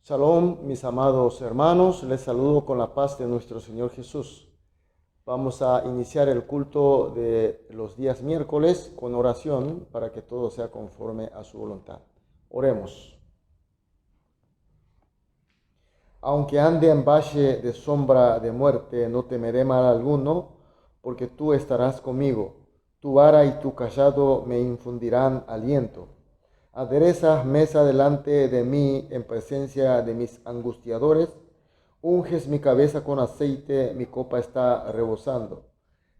Shalom, mis amados hermanos, les saludo con la paz de nuestro Señor Jesús. Vamos a iniciar el culto de los días miércoles con oración para que todo sea conforme a su voluntad. Oremos. Aunque ande en valle de sombra de muerte, no temeré mal alguno, porque tú estarás conmigo. Tu vara y tu cayado me infundirán aliento. Aderezas mesa delante de mí en presencia de mis angustiadores. Unges mi cabeza con aceite, mi copa está rebosando.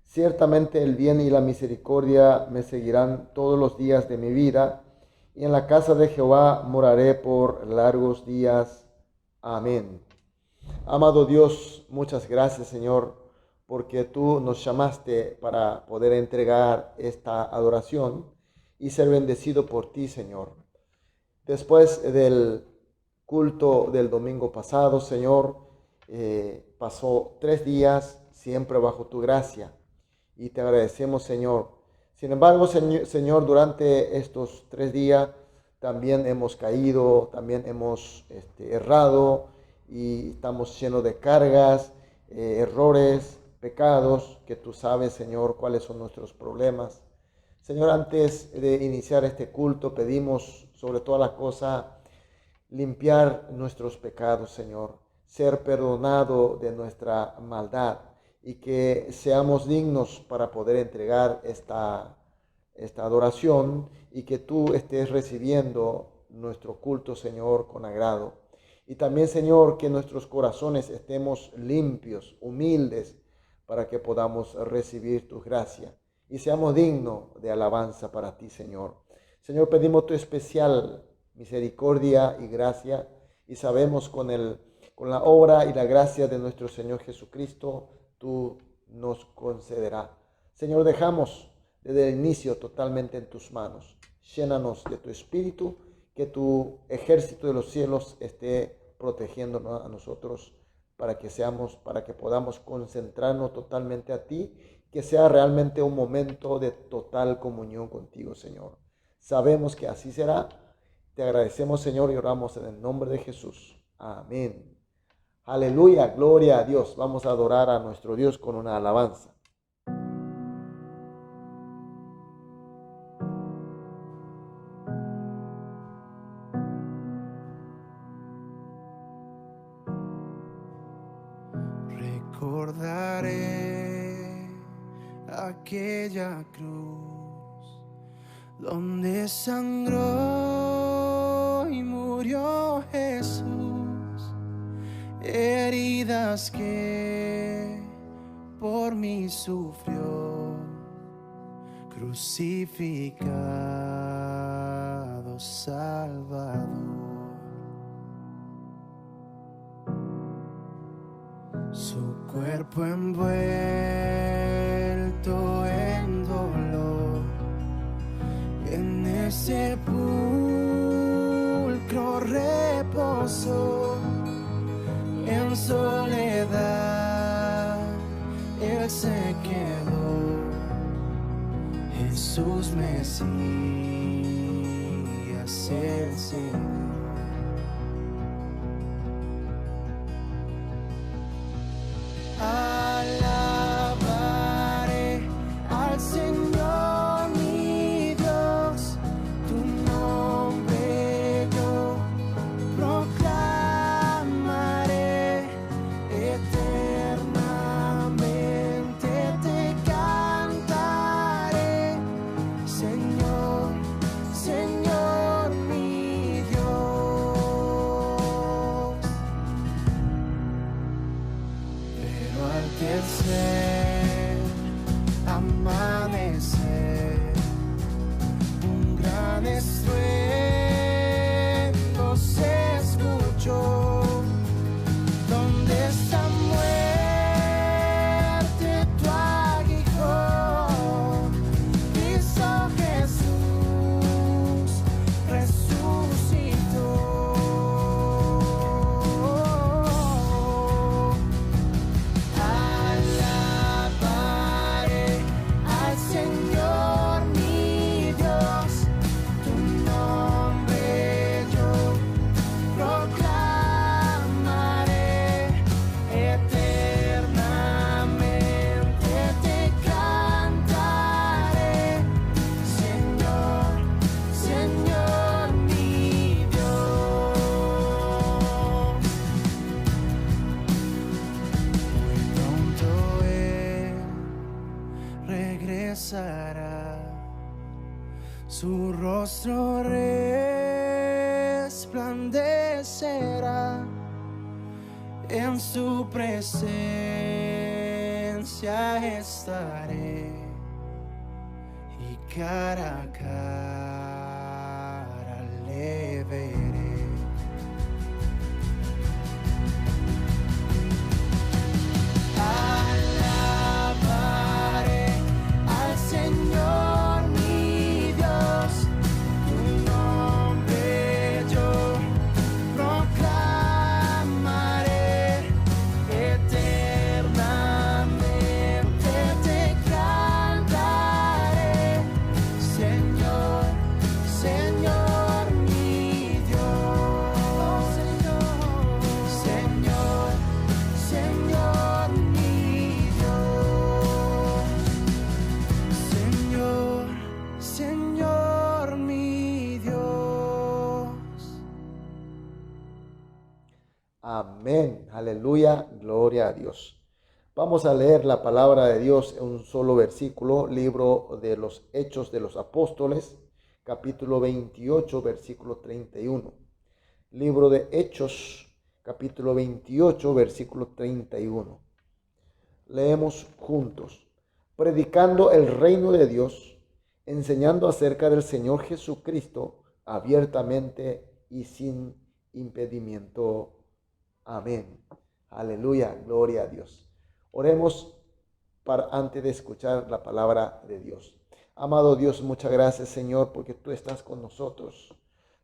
Ciertamente el bien y la misericordia me seguirán todos los días de mi vida, y en la casa de Jehová moraré por largos días. Amén. Amado Dios, muchas gracias, Señor, porque tú nos llamaste para poder entregar esta adoración y ser bendecido por ti, Señor. Después del culto del domingo pasado, Señor, pasó 3 días siempre bajo tu gracia y te agradecemos, Señor. Sin embargo, Señor, durante estos 3 días también hemos caído, también hemos errado y estamos llenos de cargas, errores, pecados, que tú sabes, Señor, cuáles son nuestros problemas. Señor, antes de iniciar este culto, pedimos sobre todas las cosas limpiar nuestros pecados, Señor, ser perdonado de nuestra maldad y que seamos dignos para poder entregar esta adoración y que tú estés recibiendo nuestro culto, Señor, con agrado. Y también, Señor, que nuestros corazones estemos limpios, humildes, para que podamos recibir tu gracia y seamos dignos de alabanza para ti, Señor. Señor, pedimos tu especial misericordia y gracia, y sabemos con la obra y la gracia de nuestro Señor Jesucristo, tú nos concederás. Señor, dejamos desde el inicio totalmente en tus manos. Llénanos de tu espíritu, que tu ejército de los cielos esté protegiéndonos a nosotros para que podamos concentrarnos totalmente a ti, que sea realmente un momento de total comunión contigo, Señor. Sabemos que así será. Te agradecemos, Señor, y oramos en el nombre de Jesús. Amén. Aleluya, gloria a Dios. Vamos a adorar a nuestro Dios con una alabanza. Recordaré aquella cruz donde sangró y murió Jesús, heridas que por mí sufrió, crucificado Salvador. Su cuerpo envuelto en dolor, en el sepulcro reposó, en soledad él se quedó. Jesús Mesías, el Señor. Alabaré al Señor mi Dios, tu nombre yo proclamaré, eternamente te cantaré, Señor, Señor mi Dios. Pero al tercer amanecer, un gran estruendo se escuchó. ¿Dónde está muerte tu aguijón? Cristo Jesús resucitó. Alabaré al Señor mi Dios, tu nombre su rostro resplandecerá, en su presencia estaré, y cara a cara le veré. Alabaré al Señor mi Dios, tu nombre yo proclamaré, eternamente te cantaré, Señor, Señor mi Dios, Señor, Señor mi Dios, Señor, Señor mi Dios. Amén. Aleluya. Gloria a Dios. Vamos a leer la palabra de Dios en un solo versículo, libro de los Hechos de los Apóstoles, capítulo 28, versículo 31. Libro de Hechos, capítulo 28, versículo 31. Leemos juntos. Predicando el reino de Dios, enseñando acerca del Señor Jesucristo abiertamente y sin impedimento. Amén. Aleluya, gloria a Dios. Oremos antes de escuchar la palabra de Dios. Amado Dios, muchas gracias, Señor, porque tú estás con nosotros.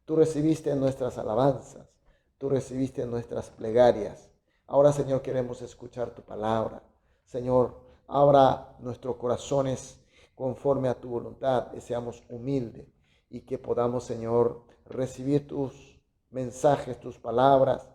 Tú recibiste nuestras alabanzas, tú recibiste nuestras plegarias. Ahora, Señor, queremos escuchar tu palabra. Señor, abra nuestros corazones conforme a tu voluntad, que seamos humildes y que podamos, Señor, recibir tus mensajes, tus palabras,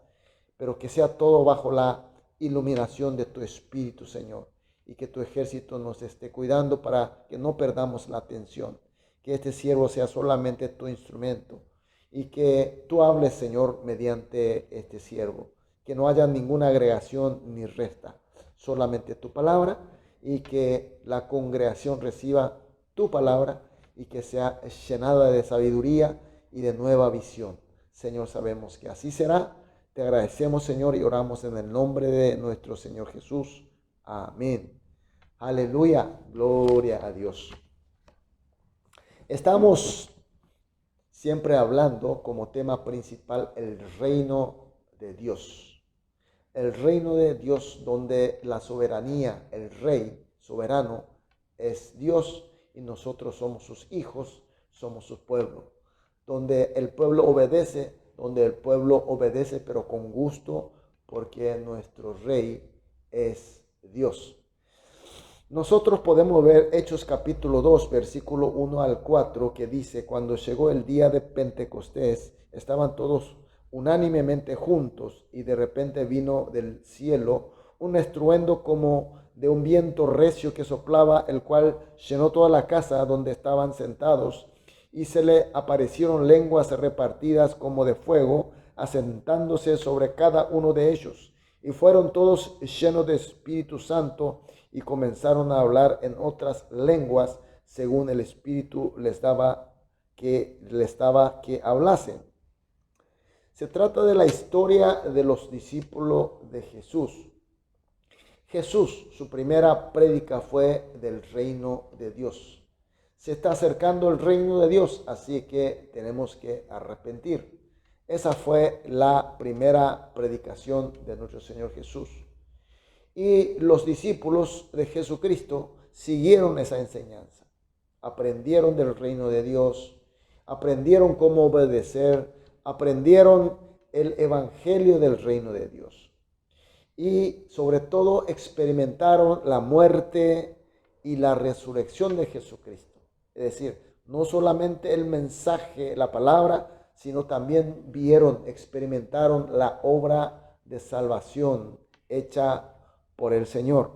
pero que sea todo bajo la iluminación de tu Espíritu, Señor, y que tu ejército nos esté cuidando para que no perdamos la atención, que este siervo sea solamente tu instrumento y que tú hables, Señor, mediante este siervo, que no haya ninguna agregación ni resta, solamente tu palabra, y que la congregación reciba tu palabra y que sea llenada de sabiduría y de nueva visión. Señor, sabemos que así será. Te agradecemos, Señor, y oramos en el nombre de nuestro Señor Jesús. Amén. Aleluya. Gloria a Dios. Estamos siempre hablando como tema principal el reino de Dios. El reino de Dios donde la soberanía, el rey soberano es Dios y nosotros somos sus hijos, somos su pueblo. Donde el pueblo obedece pero con gusto, porque nuestro rey es Dios. Nosotros podemos ver Hechos capítulo 2, versículo 1 al 4, que dice: cuando llegó el día de Pentecostés, estaban todos unánimemente juntos, y de repente vino del cielo un estruendo como de un viento recio que soplaba, el cual llenó toda la casa donde estaban sentados, y se le aparecieron lenguas repartidas como de fuego, asentándose sobre cada uno de ellos. Y fueron todos llenos de Espíritu Santo y comenzaron a hablar en otras lenguas, según el Espíritu les daba que hablasen. Se trata de la historia de los discípulos de Jesús. Jesús, su primera prédica fue del reino de Dios. Se está acercando el reino de Dios, así que tenemos que arrepentir. Esa fue la primera predicación de nuestro Señor Jesús. Y los discípulos de Jesucristo siguieron esa enseñanza. Aprendieron del reino de Dios, aprendieron cómo obedecer, aprendieron el evangelio del reino de Dios. Y sobre todo experimentaron la muerte y la resurrección de Jesucristo. Es decir, no solamente el mensaje, la palabra, sino también experimentaron la obra de salvación hecha por el Señor.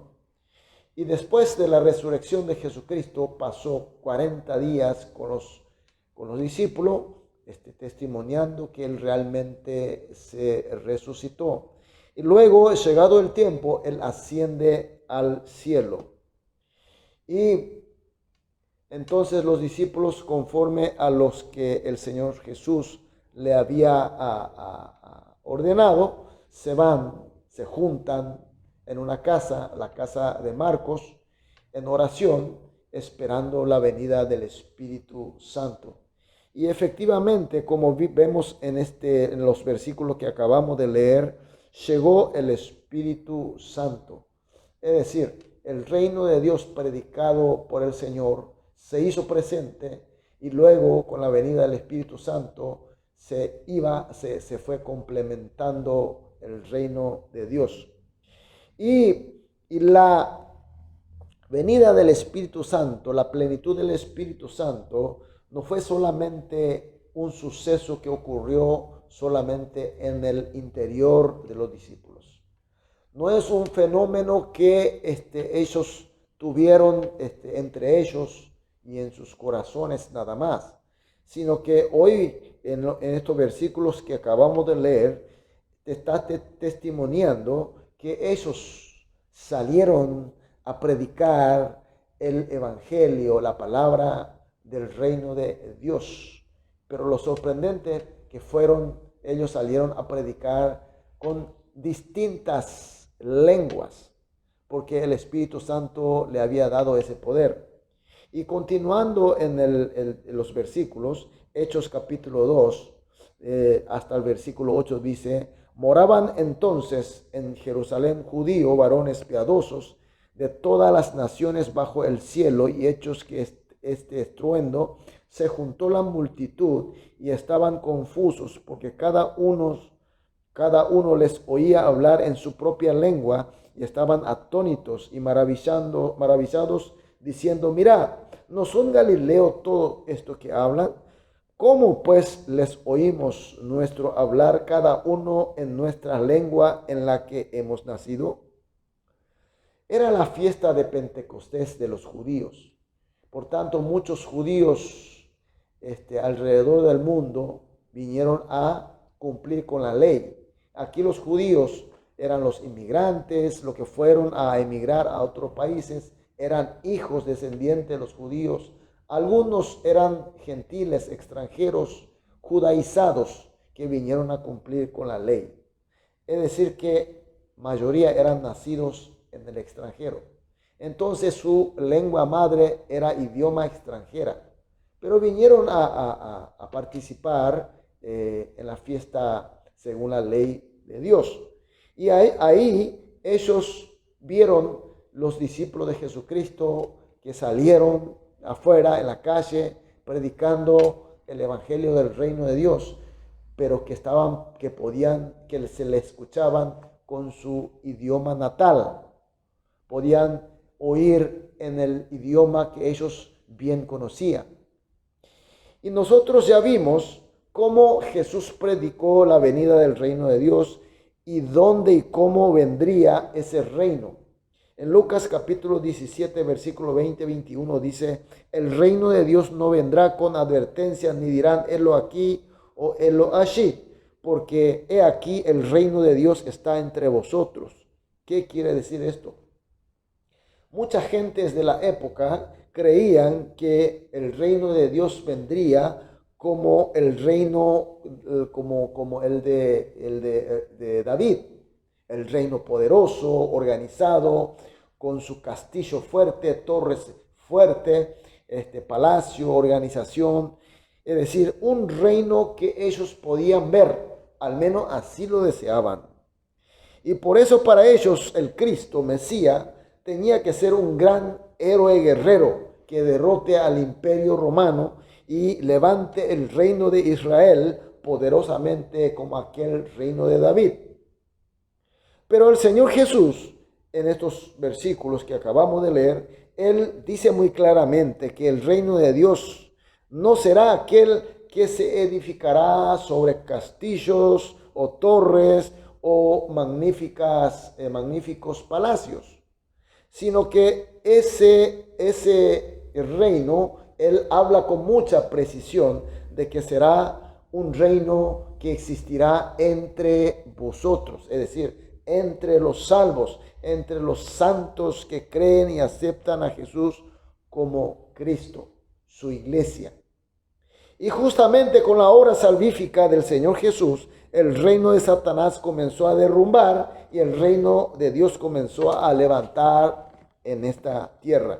Y después de la resurrección de Jesucristo pasó 40 días con los discípulos, testimoniando que Él realmente se resucitó. Y luego, llegado el tiempo, Él asciende al cielo. Y Entonces los discípulos, conforme a los que el Señor Jesús le había ordenado, se juntan en una casa, la casa de Marcos, en oración, esperando la venida del Espíritu Santo. Y efectivamente, como vemos en los versículos que acabamos de leer, llegó el Espíritu Santo. Es decir, el reino de Dios predicado por el Señor se hizo presente, y luego con la venida del Espíritu Santo se fue complementando el reino de Dios. Y la venida del Espíritu Santo, la plenitud del Espíritu Santo, no fue solamente un suceso que ocurrió solamente en el interior de los discípulos. No es un fenómeno que ellos tuvieron entre ellos y en sus corazones nada más, sino que hoy en estos versículos que acabamos de leer, te está testimoniando que ellos salieron a predicar el evangelio, la palabra del reino de Dios. Pero lo sorprendente que ellos salieron a predicar con distintas lenguas, porque el Espíritu Santo le había dado ese poder. Y continuando en los versículos, Hechos capítulo 2, hasta el versículo 8 dice: moraban entonces en Jerusalén judíos, varones piadosos de todas las naciones bajo el cielo, y hechos que este estruendo, se juntó la multitud y estaban confusos, porque cada uno les oía hablar en su propia lengua, y estaban atónitos y maravillados, diciendo: mirad, ¿no son galileos todo esto que hablan? ¿Cómo pues les oímos nuestro hablar cada uno en nuestra lengua en la que hemos nacido? Era la fiesta de Pentecostés de los judíos. Por tanto, muchos judíos alrededor del mundo vinieron a cumplir con la ley. Aquí los judíos eran los inmigrantes, los que fueron a emigrar a otros países, eran hijos descendientes de los judíos. Algunos eran gentiles, extranjeros, judaizados, que vinieron a cumplir con la ley. Es decir, que mayoría eran nacidos en el extranjero. Entonces su lengua madre era idioma extranjera, pero vinieron a participar en la fiesta según la ley de Dios. Y ahí ellos vieron los discípulos de Jesucristo que salieron afuera en la calle predicando el evangelio del reino de Dios, pero que se le escuchaban con su idioma natal, podían oír en el idioma que ellos bien conocían. Y nosotros ya vimos cómo Jesús predicó la venida del reino de Dios y dónde y cómo vendría ese reino. En Lucas capítulo 17, versículo 20-21 dice: el reino de Dios no vendrá con advertencia, ni dirán helo aquí o helo allí, porque he aquí el reino de Dios está entre vosotros. ¿Qué quiere decir esto? Muchas gentes de la época creían que el reino de Dios vendría como el reino, como el de David. El reino poderoso, organizado, con su castillo fuerte, torres fuertes, palacio, organización. Es decir, un reino que ellos podían ver, al menos así lo deseaban. Y por eso para ellos el Cristo, Mesías, tenía que ser un gran héroe guerrero que derrote al imperio romano y levante el reino de Israel poderosamente como aquel reino de David. Pero el Señor Jesús, en estos versículos que acabamos de leer, Él dice muy claramente que el reino de Dios no será aquel que se edificará sobre castillos o torres o magníficos palacios, sino que ese reino, Él habla con mucha precisión de que será un reino que existirá entre vosotros, es decir, entre los salvos, entre los santos que creen y aceptan a Jesús como Cristo. su iglesia. Y justamente con la obra salvífica del Señor Jesús, el reino de Satanás comenzó a derrumbar y el reino de Dios comenzó a levantar en esta tierra.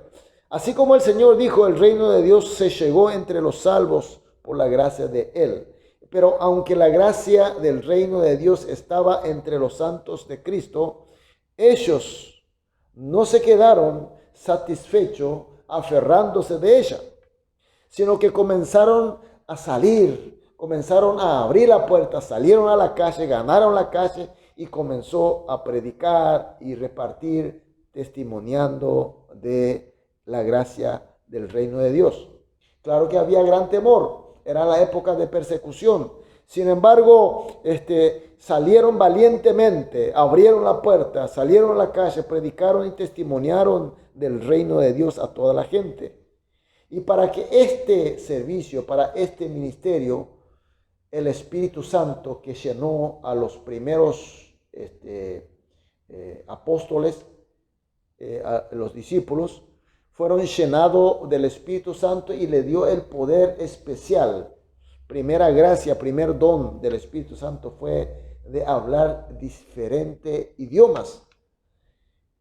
Así como el Señor dijo, el reino de Dios se llegó entre los salvos por la gracia de Él. Pero aunque la gracia del reino de Dios estaba entre los santos de Cristo, ellos no se quedaron satisfechos aferrándose de ella, sino que comenzaron a salir, comenzaron a abrir la puerta, salieron a la calle, ganaron la calle y comenzó a predicar y repartir, testimoniando de la gracia del reino de Dios. Claro que había gran temor, era la época de persecución. Sin embargo, salieron valientemente, abrieron la puerta, salieron a la calle, predicaron y testimoniaron del reino de Dios a toda la gente. Y para que este servicio, para este ministerio, el Espíritu Santo que llenó a los primeros apóstoles, a los discípulos, fueron llenados del Espíritu Santo y le dio el poder especial. Primera gracia, primer don del Espíritu Santo fue de hablar diferentes idiomas.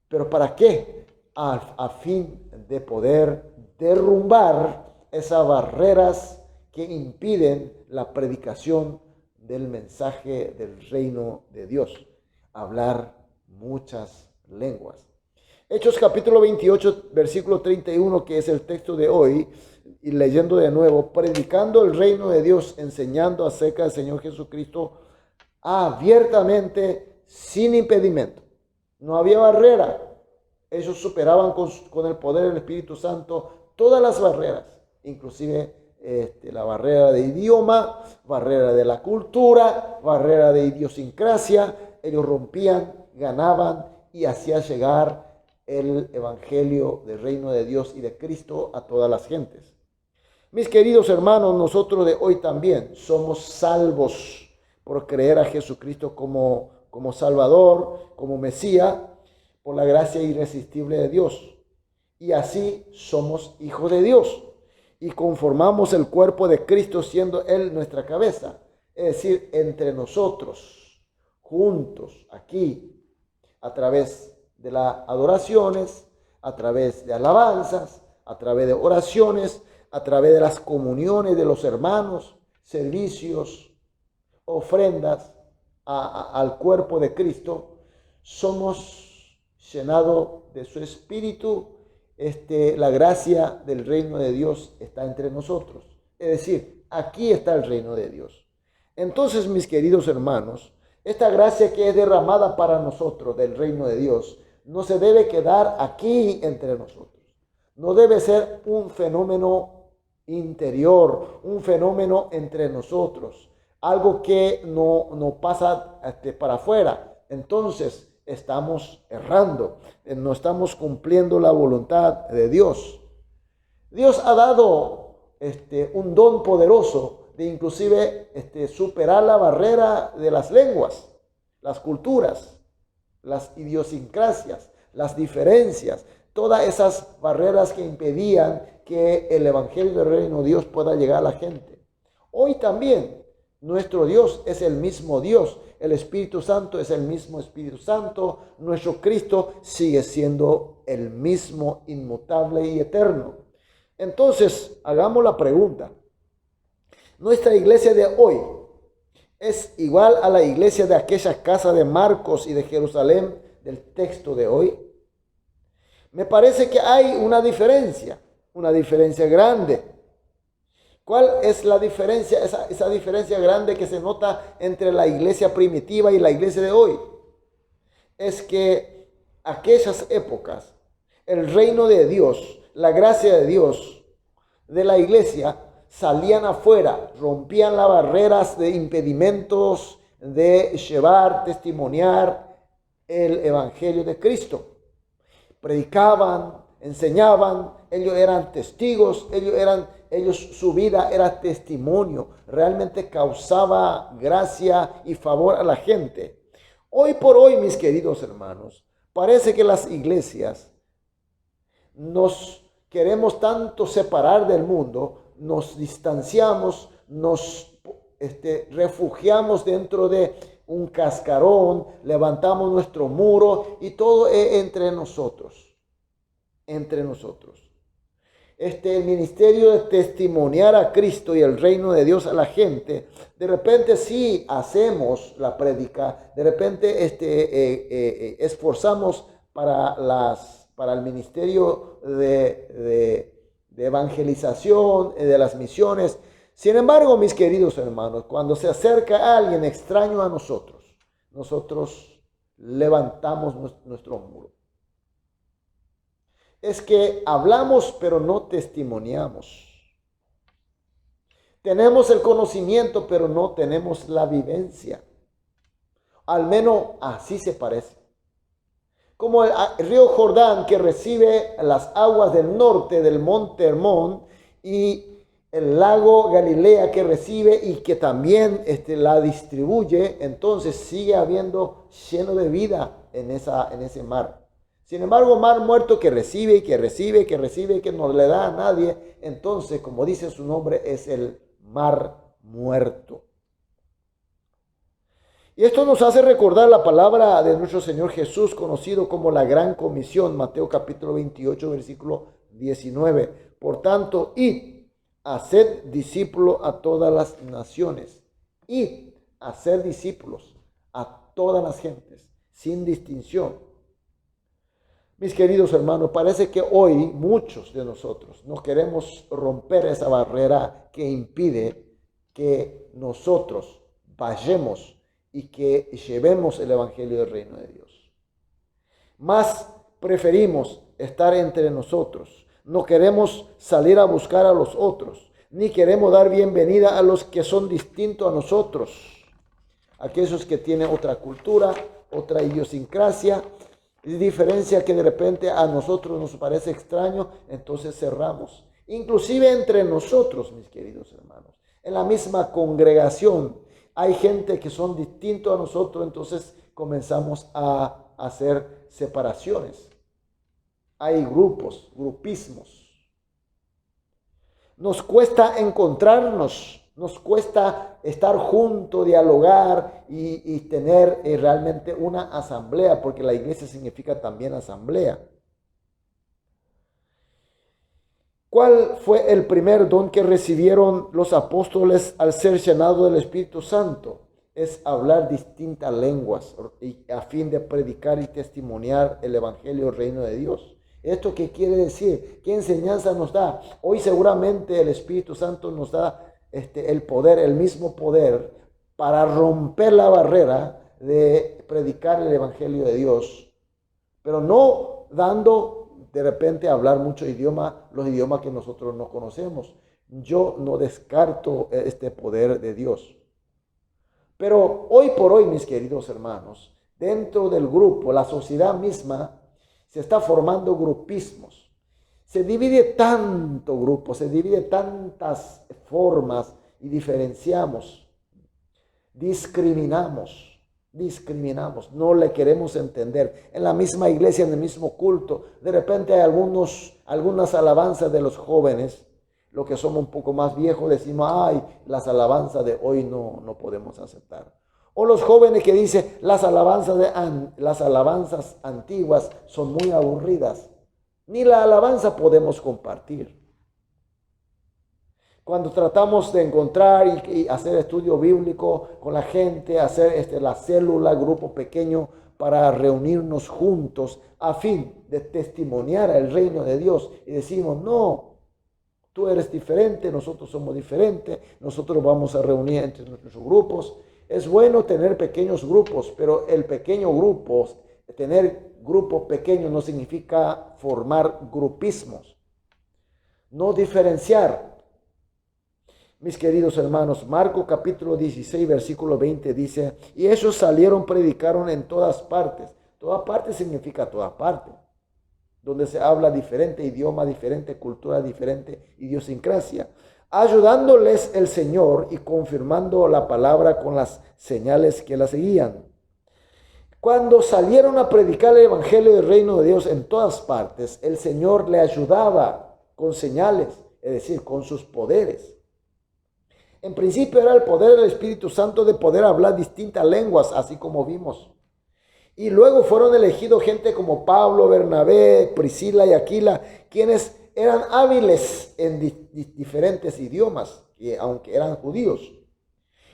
¿Pero para qué? A fin de poder derrumbar esas barreras que impiden la predicación del mensaje del reino de Dios. Hablar muchas lenguas. Hechos capítulo 28, versículo 31, que es el texto de hoy, y leyendo de nuevo, predicando el reino de Dios, enseñando acerca del Señor Jesucristo abiertamente, sin impedimento. No había barrera. Ellos superaban con el poder del Espíritu Santo todas las barreras, inclusive la barrera de idioma, barrera de la cultura, barrera de idiosincrasia. Ellos rompían, ganaban y hacían llegar el evangelio del reino de Dios y de Cristo a todas las gentes. Mis queridos hermanos, nosotros de hoy también somos salvos por creer a Jesucristo como Salvador, como Mesías, por la gracia irresistible de Dios. Y así somos hijos de Dios y conformamos el cuerpo de Cristo siendo Él nuestra cabeza. Es decir, entre nosotros, juntos, aquí, a través de las adoraciones, a través de alabanzas, a través de oraciones, a través de las comuniones de los hermanos, servicios, ofrendas al cuerpo de Cristo, somos llenados de su Espíritu. La gracia del reino de Dios está entre nosotros. Es decir, aquí está el reino de Dios. Entonces, mis queridos hermanos, esta gracia que es derramada para nosotros del reino de Dios no se debe quedar aquí entre nosotros. No debe ser un fenómeno interior, un fenómeno entre nosotros, algo que no pasa para afuera. Entonces estamos errando, no estamos cumpliendo la voluntad de Dios. Dios ha dado un don poderoso de inclusive superar la barrera de las lenguas, las culturas, las idiosincrasias, las diferencias, todas esas barreras que impedían que el evangelio del reino de Dios pueda llegar a la gente. Hoy también nuestro Dios es el mismo Dios, el Espíritu Santo es el mismo Espíritu Santo, nuestro Cristo sigue siendo el mismo, inmutable y eterno. Entonces, hagamos la pregunta. ¿Nuestra iglesia de hoy es igual a la iglesia de aquella casa de Marcos y de Jerusalén del texto de hoy? Me parece que hay una diferencia grande. ¿Cuál es la diferencia, esa diferencia grande que se nota entre la iglesia primitiva y la iglesia de hoy? Es que aquellas épocas, el reino de Dios, la gracia de Dios, de la iglesia, salían afuera, rompían las barreras de impedimentos de llevar, testimoniar el evangelio de Cristo. Predicaban, enseñaban, ellos eran testigos, su vida era testimonio, realmente causaba gracia y favor a la gente. Hoy por hoy, mis queridos hermanos, parece que las iglesias nos queremos tanto separar del mundo, nos distanciamos, nos refugiamos dentro de un cascarón, levantamos nuestro muro y todo es entre nosotros. Entre nosotros. El ministerio de testimoniar a Cristo y el reino de Dios a la gente, de repente sí hacemos la prédica, de repente esforzamos para el ministerio de evangelización, de las misiones. Sin embargo, mis queridos hermanos, cuando se acerca alguien extraño a nosotros levantamos nuestro muro. Es que hablamos pero no testimoniamos. Tenemos el conocimiento pero no tenemos la vivencia. Al menos así se parece. Como el río Jordán que recibe las aguas del norte del monte Hermón y el lago Galilea que recibe y que también la distribuye, entonces sigue habiendo lleno de vida en ese mar. Sin embargo, mar muerto que recibe y que recibe y que recibe y que no le da a nadie, entonces, como dice su nombre, es el mar muerto. Y esto nos hace recordar la palabra de nuestro Señor Jesús, conocido como la Gran Comisión, Mateo capítulo 28, versículo 19. Por tanto, id, haced discípulos a todas las naciones. Id, hacer discípulos a todas las gentes, sin distinción. Mis queridos hermanos, parece que hoy muchos de nosotros no queremos romper esa barrera que impide que nosotros vayamos y que llevemos el evangelio del reino de Dios. Más preferimos estar entre nosotros. No queremos salir a buscar a los otros, ni queremos dar bienvenida a los que son distintos a nosotros. Aquellos que tienen otra cultura, otra idiosincrasia, diferencia que de repente a nosotros nos parece extraño, entonces cerramos. Inclusive entre nosotros, mis queridos hermanos, en la misma congregación hay gente que son distintos a nosotros, entonces comenzamos a hacer separaciones. Hay grupos, grupismos. Nos cuesta encontrarnos, nos cuesta estar juntos, dialogar y tener realmente una asamblea, porque la iglesia significa también asamblea. ¿Cuál fue el primer don que recibieron los apóstoles al ser llenados del Espíritu Santo? Es hablar distintas lenguas a fin de predicar y testimoniar el evangelio del reino de Dios. ¿Esto qué quiere decir? ¿Qué enseñanza nos da? Hoy seguramente el Espíritu Santo nos da el poder, el mismo poder para romper la barrera de predicar el evangelio de Dios, pero no dando de repente hablar muchos idiomas, los idiomas que nosotros no conocemos. Yo no descarto este poder de Dios. Pero hoy por hoy, mis queridos hermanos, dentro del grupo, la sociedad misma, se está formando grupismos. Se divide tanto grupo, se divide tantas formas y diferenciamos, discriminamos, no le queremos entender. En la misma iglesia, en el mismo culto, de repente hay algunas alabanzas de los jóvenes, los que somos un poco más viejos decimos, ay, las alabanzas de hoy no podemos aceptar. O los jóvenes que dicen, las alabanzas antiguas son muy aburridas. Ni la alabanza podemos compartir. Cuando tratamos de encontrar y hacer estudio bíblico con la gente, hacer la célula, grupo pequeño, para reunirnos juntos a fin de testimoniar el reino de Dios. Y decimos, no, tú eres diferente, nosotros somos diferentes, nosotros vamos a reunir entre nuestros grupos. Es bueno tener pequeños grupos, pero el pequeño grupo, tener grupos pequeños no significa formar grupismos. No diferenciar. Mis queridos hermanos, Marcos capítulo 16, versículo 20 dice, y ellos salieron, predicaron en todas partes. Toda parte significa toda parte. Donde se habla diferente idioma, diferente cultura, diferente idiosincrasia. Ayudándoles el Señor y confirmando la palabra con las señales que la seguían. Cuando salieron a predicar el evangelio del reino de Dios en todas partes, el Señor le ayudaba con señales, es decir, con sus poderes. En principio era el poder del Espíritu Santo de poder hablar distintas lenguas, así como vimos. Y luego fueron elegidos gente como Pablo, Bernabé, Priscila y Aquila, quienes eran hábiles en diferentes idiomas, aunque eran judíos.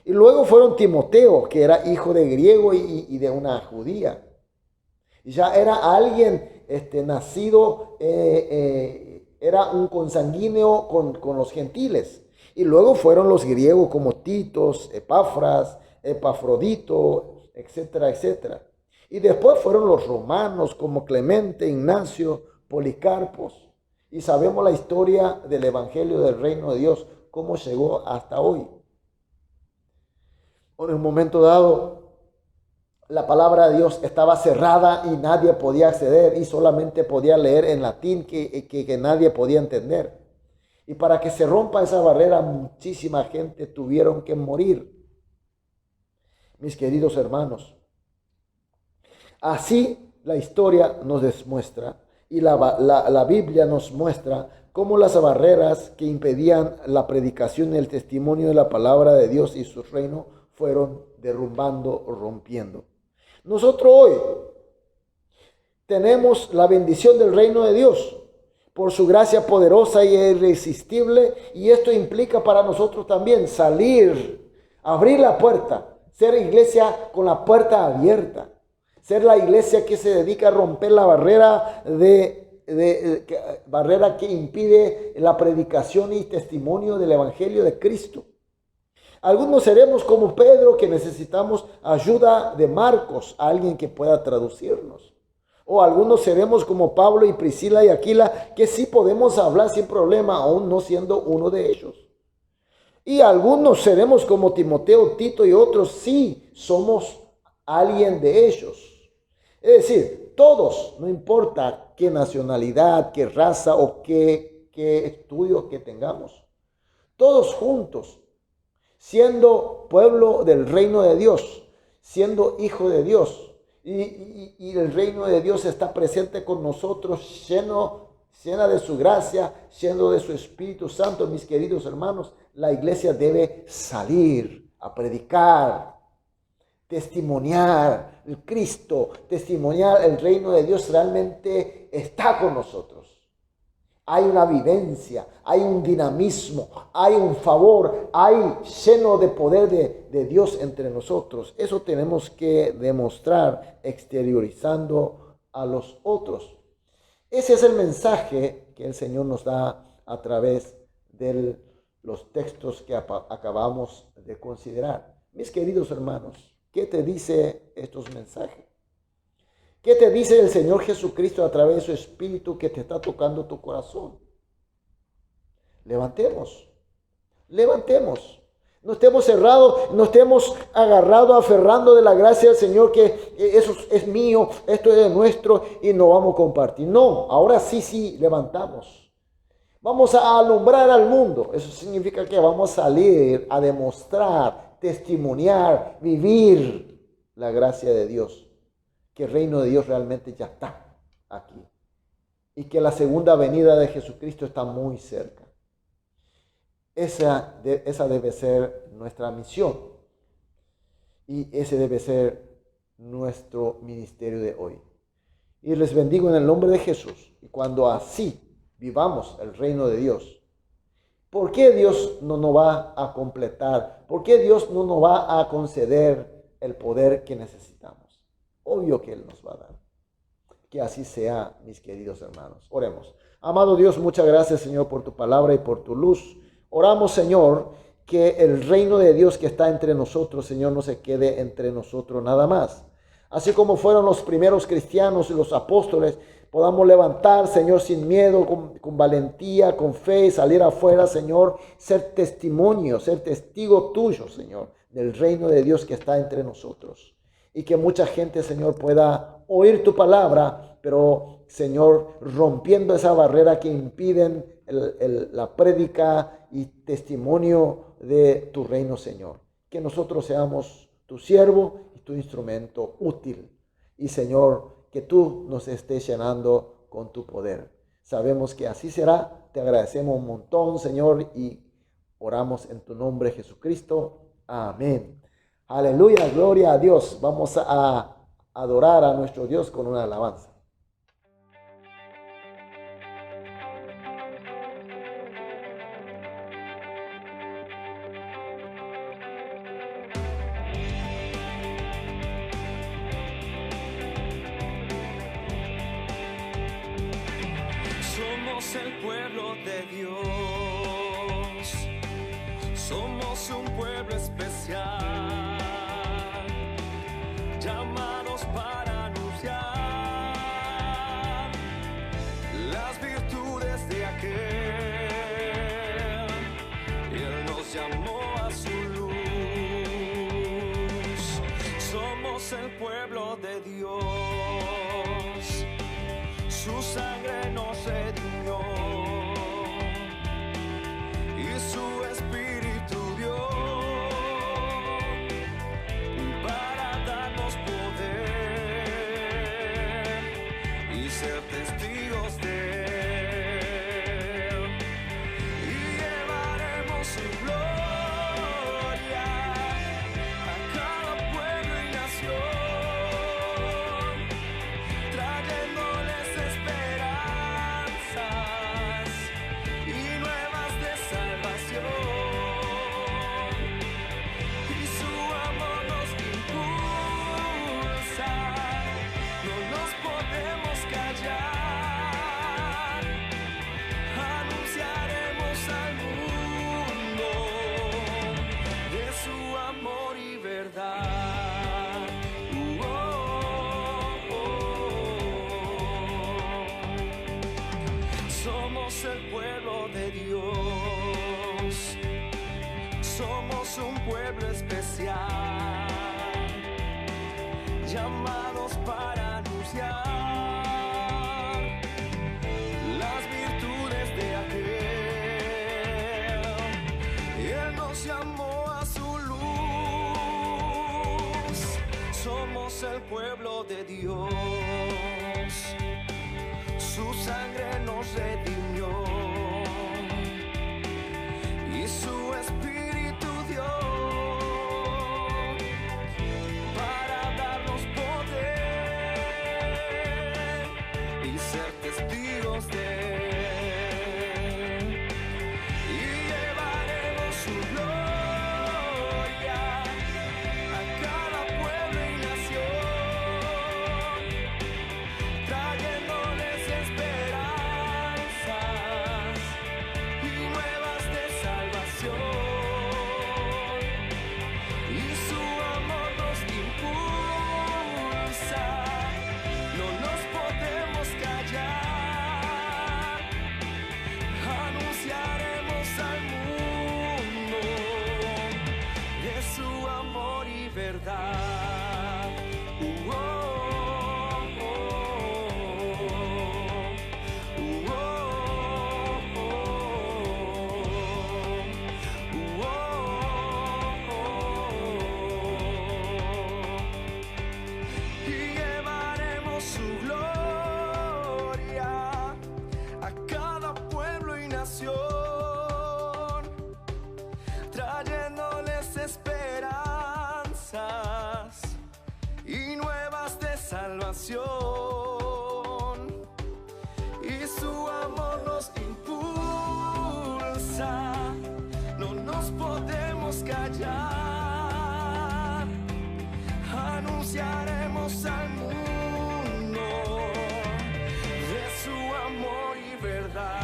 Y luego fueron Timoteo, que era hijo de griego y de una judía. Y ya era alguien nacido, era un consanguíneo con los gentiles. Y luego fueron los griegos como Titos, Epafras, Epafrodito, etcétera, etcétera. Y después fueron los romanos como Clemente, Ignacio, Policarpos. Y sabemos la historia del Evangelio del Reino de Dios, cómo llegó hasta hoy. En un momento dado, la palabra de Dios estaba cerrada y nadie podía acceder y solamente podía leer en latín que nadie podía entender. Y para que se rompa esa barrera, muchísima gente tuvieron que morir. Mis queridos hermanos, así la historia nos demuestra y la Biblia nos muestra cómo las barreras que impedían la predicación y el testimonio de la palabra de Dios y su reino fueron derrumbando o rompiendo. Nosotros hoy tenemos la bendición del reino de Dios por su gracia poderosa e irresistible, y esto implica para nosotros también salir, abrir la puerta, ser iglesia con la puerta abierta, ser la iglesia que se dedica a romper la barrera barrera que impide la predicación y testimonio del Evangelio de Cristo. Algunos seremos como Pedro, que necesitamos ayuda de Marcos, alguien que pueda traducirnos. O algunos seremos como Pablo y Priscila y Aquila, que sí podemos hablar sin problema, aún no siendo uno de ellos. Y algunos seremos como Timoteo, Tito y otros, sí somos alguien de ellos. Es decir, todos, no importa qué nacionalidad, qué raza o qué estudio que tengamos, todos juntos, siendo pueblo del reino de Dios, siendo hijo de Dios, y el reino de Dios está presente con nosotros, llena de su gracia, lleno de su Espíritu Santo. Mis queridos hermanos, la iglesia debe salir a predicar, testimoniar el Cristo, testimoniar el reino de Dios realmente está con nosotros. Hay una vivencia, hay un dinamismo, hay un favor, hay lleno de poder de Dios entre nosotros. Eso tenemos que demostrar exteriorizando a los otros. Ese es el mensaje que el Señor nos da a través de los textos que acabamos de considerar. Mis queridos hermanos, ¿qué te dice estos mensajes? ¿Qué te dice el Señor Jesucristo a través de su Espíritu que te está tocando tu corazón? Levantemos. No estemos cerrados, no estemos agarrados, aferrando de la gracia del Señor, que eso es mío, esto es nuestro y no vamos a compartir. No, ahora sí, levantamos. Vamos a alumbrar al mundo. Eso significa que vamos a salir a demostrar, testimoniar, vivir la gracia de Dios. Que el reino de Dios realmente ya está aquí. Y que la segunda venida de Jesucristo está muy cerca. Esa debe ser nuestra misión. Y ese debe ser nuestro ministerio de hoy. Y les bendigo en el nombre de Jesús. Y cuando así vivamos el reino de Dios, ¿por qué Dios no nos va a completar? ¿Por qué Dios no nos va a conceder el poder que necesitamos? Obvio que Él nos va a dar. Que así sea, mis queridos hermanos. Oremos. Amado Dios, muchas gracias, Señor, por tu palabra y por tu luz. Oramos, Señor, que el reino de Dios que está entre nosotros, Señor, no se quede entre nosotros nada más. Así como fueron los primeros cristianos y los apóstoles, podamos levantar, Señor, sin miedo, con valentía, con fe, salir afuera, Señor, ser testimonio, ser testigo tuyo, Señor, del reino de Dios que está entre nosotros. Y que mucha gente, Señor, pueda oír tu palabra, pero, Señor, rompiendo esa barrera que impiden la prédica y testimonio de tu reino, Señor. Que nosotros seamos tu siervo y tu instrumento útil. Y, Señor, que tú nos estés llenando con tu poder. Sabemos que así será. Te agradecemos un montón, Señor, y oramos en tu nombre, Jesucristo. Amén. Aleluya, gloria a Dios. Vamos a adorar a nuestro Dios con una alabanza. Somos el pueblo de Dios, somos un pueblo especial, llamados para anunciar las virtudes de aquel. Él nos llamó a su luz, somos el pueblo de Dios. Su sangre nos redimió y su espíritu dio para darnos poder y ser testigos de él. Y llevaremos su gloria a cada pueblo y nación, trayéndoles esperanzas y nuevas de salvación. Y su amor nos impulsa, no nos podemos callar. Anunciaremos al mundo de su amor y verdad. Somos el pueblo de Dios, somos un pueblo especial, llamados para anunciar las virtudes de aquel. Él nos llamó a su luz, somos el pueblo de Dios. Su sangre nos redimió y su espíritu dio para darnos poder y ser testigos de él. Y llevaremos su gloria a cada pueblo y nación, trayéndoles esperanzas y nuevas de salvación. Y su amor nos impulsa, no nos podemos callar. Anunciaremos al mundo de su amor y verdad. Y llevaremos su gloria a cada pueblo y nación, trayéndoles esperanzas y nuevas de salvación. Y su amor nos impulsa, no nos podemos callar. Anunciaremos al mundo de su amor y verdad.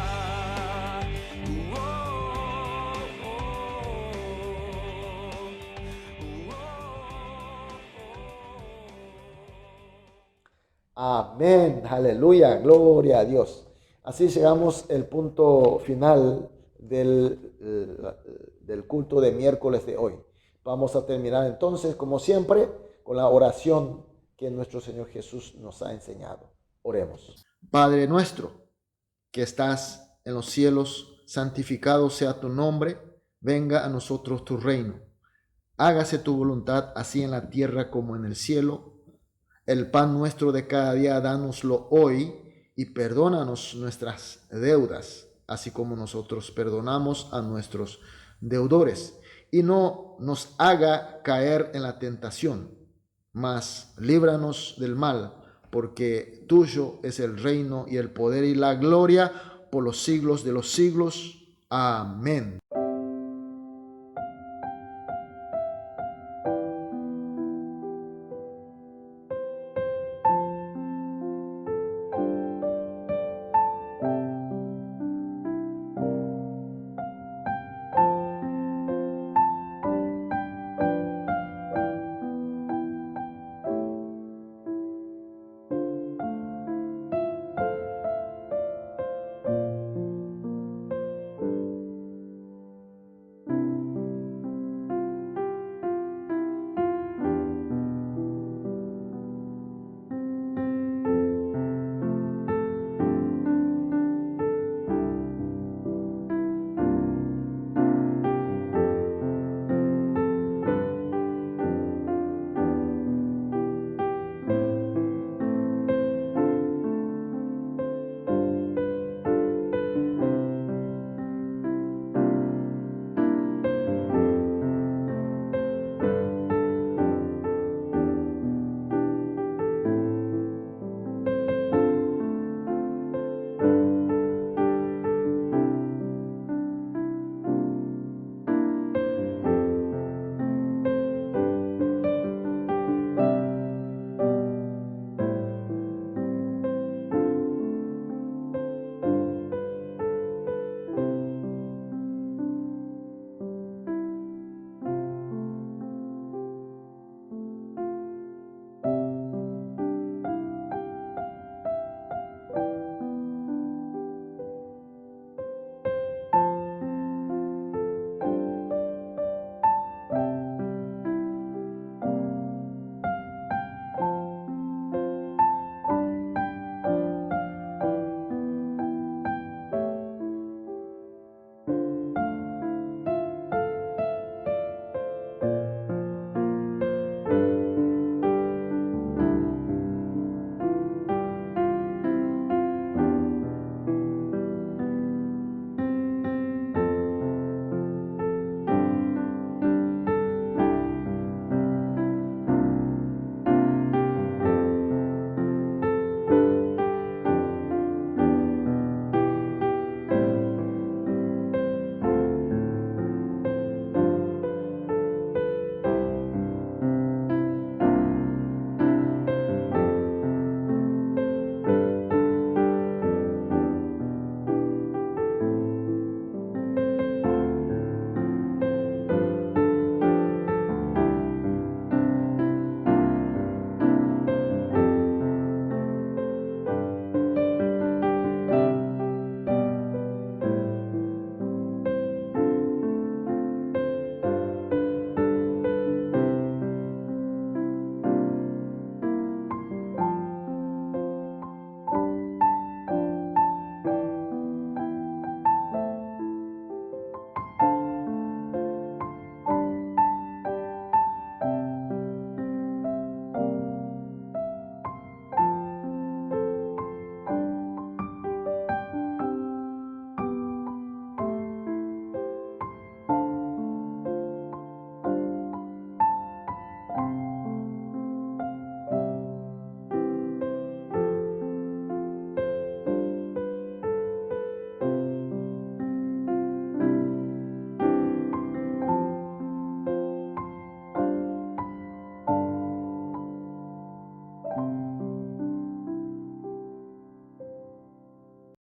Amén, aleluya, gloria a Dios. Así llegamos al punto final del culto de miércoles de hoy. Vamos a terminar entonces, como siempre, con la oración que nuestro Señor Jesús nos ha enseñado. Oremos. Padre nuestro, que estás en los cielos, santificado sea tu nombre, venga a nosotros tu reino. Hágase tu voluntad, así en la tierra como en el cielo. El pan nuestro de cada día, dánoslo hoy, y perdónanos nuestras deudas, así como nosotros perdonamos a nuestros deudores. Y no nos haga caer en la tentación, mas líbranos del mal, porque tuyo es el reino y el poder y la gloria por los siglos de los siglos. Amén.